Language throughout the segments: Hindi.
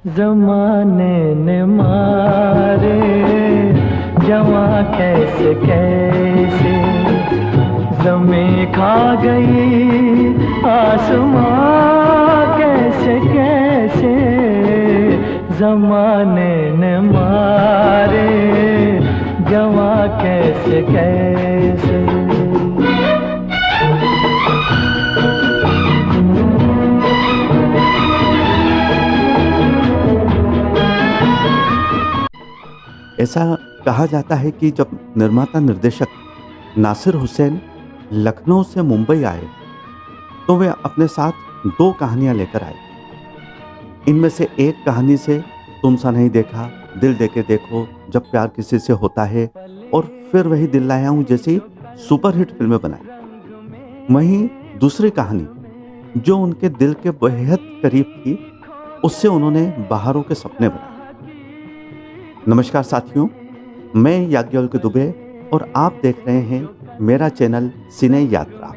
जमाने ने मारे जवा कैसे कैसे, ज़मीं खा गई आसमां कैसे कैसे, जमाने ने मारे जवा कैसे कैसे। ऐसा कहा जाता है कि जब निर्माता निर्देशक नासिर हुसैन लखनऊ से मुंबई आए तो वे अपने साथ दो कहानियां लेकर आए। इनमें से एक कहानी से तुम सा नहीं देखा, दिल देके देखो, जब प्यार किसी से होता है और फिर वही दिल लाया हूं जैसी सुपरहिट फिल्में बनाई। वहीं दूसरी कहानी जो उनके दिल के बेहद करीब थी, उससे उन्होंने बहारों के सपने बनाए। नमस्कार साथियों, मैं याज्ञवल्क्य दुबे और आप देख रहे हैं मेरा चैनल सिने यात्रा।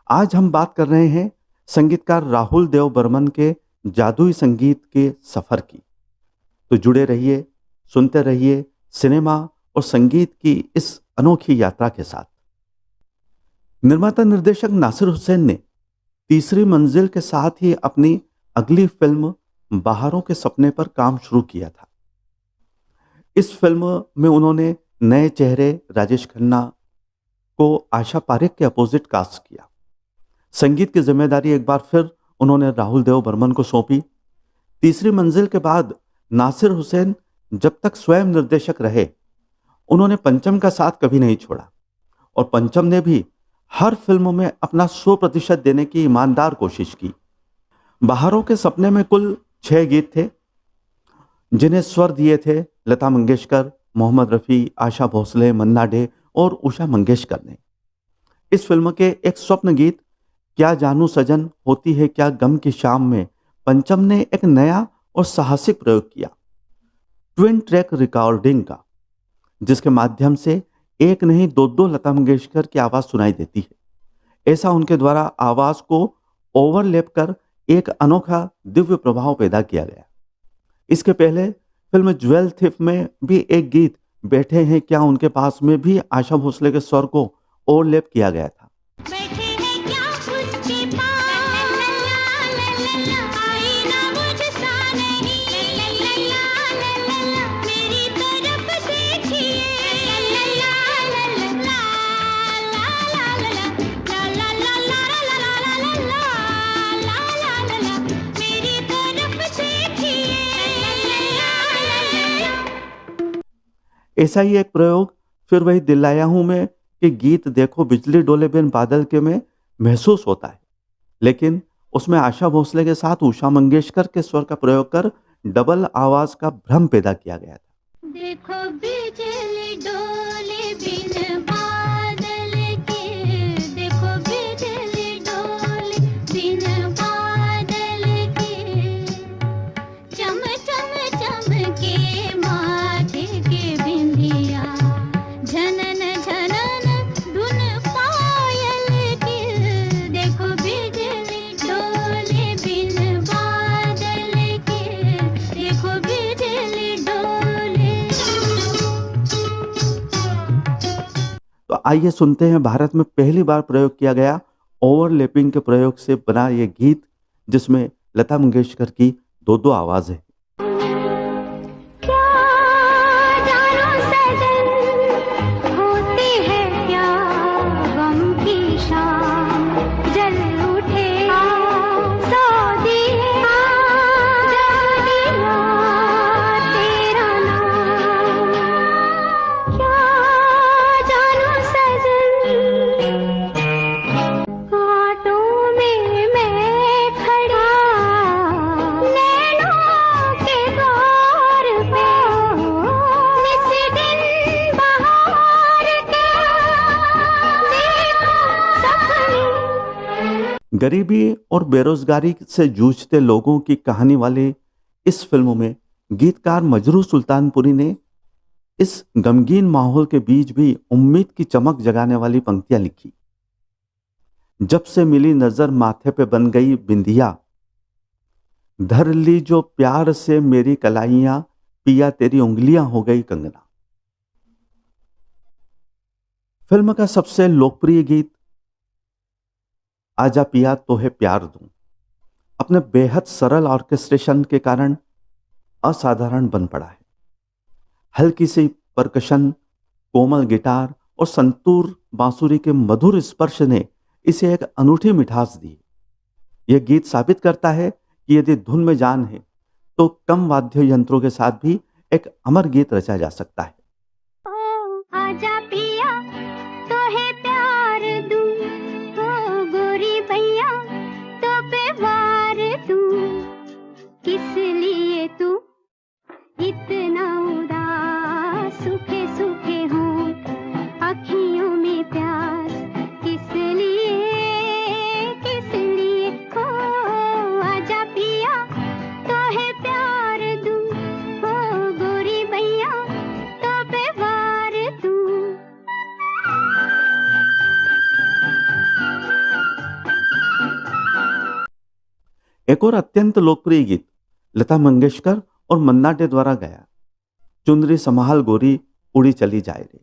आज हम बात कर रहे हैं संगीतकार राहुल देव बर्मन के जादुई संगीत के सफर की। तो जुड़े रहिए, सुनते रहिए सिनेमा और संगीत की इस अनोखी यात्रा के साथ। निर्माता निर्देशक नासिर हुसैन ने तीसरी मंजिल के साथ ही अपनी अगली फिल्म बहारों के सपने पर काम शुरू किया था। इस फिल्म में उन्होंने नए चेहरे राजेश खन्ना को आशा पारेख के अपोजिट कास्ट किया। संगीत की जिम्मेदारी एक बार फिर उन्होंने राहुल देव बर्मन को सौंपी। तीसरी मंजिल के बाद नासिर हुसैन जब तक स्वयं निर्देशक रहे, उन्होंने पंचम का साथ कभी नहीं छोड़ा और पंचम ने भी हर फिल्म में अपना 100% देने की ईमानदार कोशिश की। बहारों के सपने में कुल 6 गीत थे, जिन्हें स्वर दिए थे लता मंगेशकर, मोहम्मद रफ़ी, आशा भोसले, मन्ना डे और उषा मंगेशकर ने। इस फिल्म के एक स्वप्न गीत क्या जानू सजन होती है क्या गम की शाम में पंचम ने एक नया और साहसिक प्रयोग किया, ट्विन ट्रैक रिकॉर्डिंग का, जिसके माध्यम से एक नहीं दो लता मंगेशकर की आवाज सुनाई देती है। ऐसा उनके द्वारा आवाज को ओवरलैप कर एक अनोखा दिव्य प्रभाव पैदा किया गया। इसके पहले फिल्म ज्वेल थिफ में भी एक गीत बैठे हैं क्या उनके पास में भी आशा भोसले के स्वर को ओवरलैप किया गया था। ऐसा ही एक प्रयोग फिर वही दिल लाया हूं में कि गीत देखो बिजली डोले बिन बादल के में महसूस होता है, लेकिन उसमें आशा भोसले के साथ उषा मंगेशकर के स्वर का प्रयोग कर डबल आवाज का भ्रम पैदा किया गया था। देखो बिजली डोले बिन बादल के, देखो बिजली डोले बिन बादल के, चम चम चमके माथे के बिंदिया, झनन झनन धुन पायल की, देखो बिजली डोले बिन बादल के, देखो बिजली डोले। तो आइए सुनते हैं भारत में पहली बार प्रयोग किया गया ओवरलैपिंग के प्रयोग से बना ये गीत, जिसमें लता मंगेशकर की दो आवाज है। गरीबी और बेरोजगारी से जूझते लोगों की कहानी वाली इस फिल्म में गीतकार मजरू सुल्तानपुरी ने इस गमगीन माहौल के बीच भी उम्मीद की चमक जगाने वाली पंक्तियां लिखी। जब से मिली नजर माथे पे बन गई बिंदिया, धर ली जो प्यार से मेरी कलाइयां, पिया तेरी उंगलियां हो गई कंगना। फिल्म का सबसे लोकप्रिय गीत आजा पिया तोहे प्यार दूं अपने बेहद सरल ऑर्केस्ट्रेशन के कारण असाधारण बन पड़ा है। हल्की सी परकशन, कोमल गिटार और संतूर बांसुरी के मधुर स्पर्श ने इसे एक अनूठी मिठास दी। यह गीत साबित करता है कि यदि धुन में जान है तो कम वाद्य यंत्रों के साथ भी एक अमर गीत रचा जा सकता है। आजा पिया तोहे प्यार दूं, हो गोरी भैया तो पे वार दूं। किस लिए तू इतना उदास, सूखे सूखे होंठ, अखियों में प्यास, किस लिए हो। आजा पिया तोहे प्यार दूं, हो गोरी भैया तो पे वार दूं। एक और अत्यंत लोकप्रिय गीत लता मंगेशकर और मन्ना डे द्वारा गाया, चुनरी संभाल गोरी उड़ी चली जाए रे,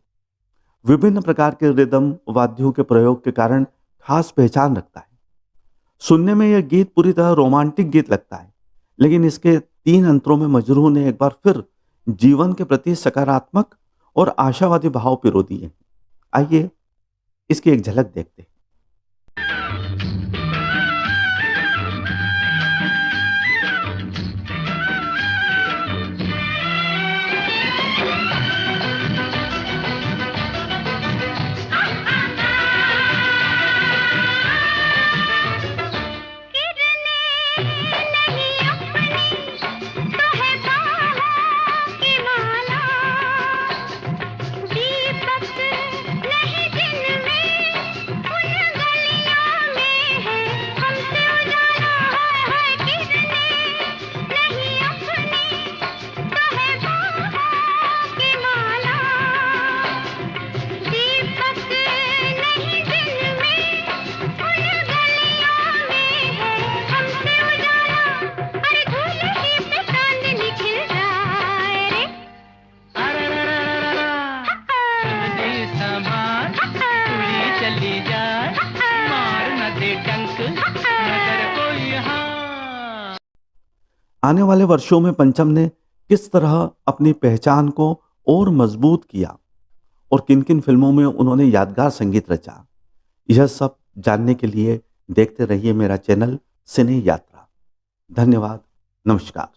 विभिन्न प्रकार के रिदम वाद्यों के प्रयोग के कारण खास पहचान रखता है। सुनने में यह गीत पूरी तरह रोमांटिक गीत लगता है, लेकिन इसके 3 अंतरों में मजरू ने एक बार फिर जीवन के प्रति सकारात्मक और आशावादी भाव पिरो दिए। आइए इसकी एक झलक देखते हैं। आने वाले वर्षों में पंचम ने किस तरह अपनी पहचान को और मजबूत किया और किन किन फिल्मों में उन्होंने यादगार संगीत रचा, यह सब जानने के लिए देखते रहिए मेरा चैनल सिने यात्रा। धन्यवाद, नमस्कार।